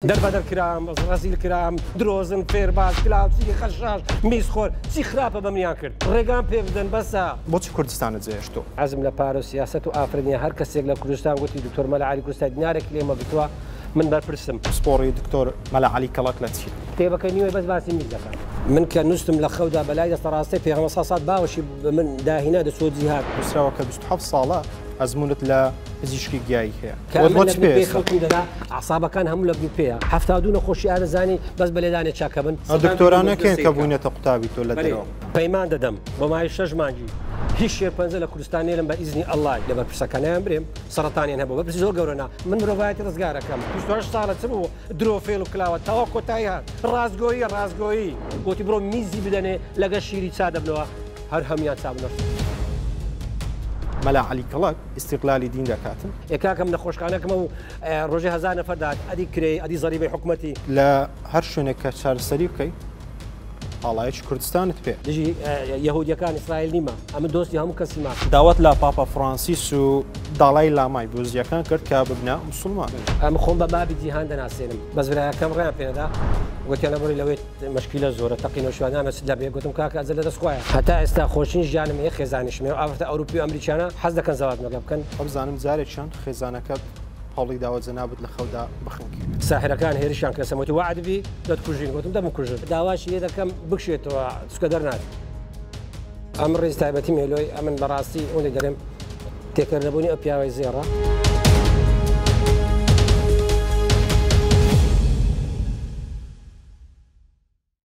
دەربەدەر کرام ڕەزیل کرام درۆزن فێرباز کلااوچی خەشاش میزخۆر چی خراپە بە منیان کرد ڕێگان پێ بدەن بەسە بۆچی کوردستانت جێهێشتۆ عەزم لە پارە و سیاست و ئافرینیە هەر کەسێک لە کوردستان گوتی دکتۆر مەلا عەلی کوردستان دینارێک لێمە بتووە من بەرپرسم سپۆڕی دکتۆر مەلا عەلی کەڵک لە چی کتێبەکەی نیوەی بەس باسی میز دەکات من کە نووسم لە خەودا بەلای دەستە ڕاستی پێغەمبەر ساسات باوەشی من داهینا دەچۆ جیهاد نووسراوە کە 27 ساڵە ئەزمونت لە پزیشکی گیایی هەیە خەڵکی دەدا عسابەکان هەموو لە گروپەیە 72 نەخۆشی ئارەزانی بەس بەلێدانێ چاکە بن دکتۆرانەکەن کە بوونێتە قوتابی تۆ لە دەرەوە پەیمان دەدەم بە مای 6 مانگی هیچ شێرپەنجە لە کوردستان نێرم بە ئیزنی ئەڵڵای لەبەر پرسەکانیان برێم سەرەتانیان هەبوو بەپرسی زۆر گەورەنا من مرۆڤایەتی ڕزگارەکەم 28 ساڵە چ بوو درۆ فێڵ و کلاوە تەوا کۆتایی هات ڕازگۆیی گوتی بڕۆ میزی بدەنێ لەگە شیری چا دەبنەوە هەر هەمیان چابنەوە مەلا عەلی کەڵک ئیستیقلالی دین دەکاتن یەکاکەم نەخۆشخانەکەمە و ڕۆژێ 1000 نەفەر دات ئەدی کرێ ئەدی زەریبەی حکومەتی لە هەر شوێنێک کە چارەسەری بکەی ئاڵایەکی کوردستانت پێ دژی یەهودیەکان ئیسرائیل نیمە ئەمە دۆستی هەموو کەسی ما داوت لە پاپا فرانسیس و داڵای لامای بۆزیەکان کرد کە ببنە موسڵمان ئەمە خۆم بە بابی جیهان دەناسێنم بەس برایەکەم ڕیان پێدا وتیانە بڕی لەوێت مشکلە زۆرە تەقینەوەشوانامە لە بێ گوتم کاکە ئەزە لە دەستخوایە هەتا ئێستا خۆشین ژیانم هەیە خێزانیشمێ و ئافرەتە ئەوروپی و ئەمریکانە حەز دەکەن زەواج مەگە بکەن بزانم جارێکیان خێزانەکەت هەوڵی داوە جەنابەت لە خەودا بخنکی ساحرەکان هێرشیان کە سەمەوتی وعدبی دەتکوژین گوتم دەمکوژن داواشی لێ دەکەم بکشێتەوە چکە دەرنات ئەم ڕێز تایبەتی مێلۆی ئەمن بەڕاستی ئەوەی دەڵێم تێکەردەبوونی ئەو پیاوەی زێڕە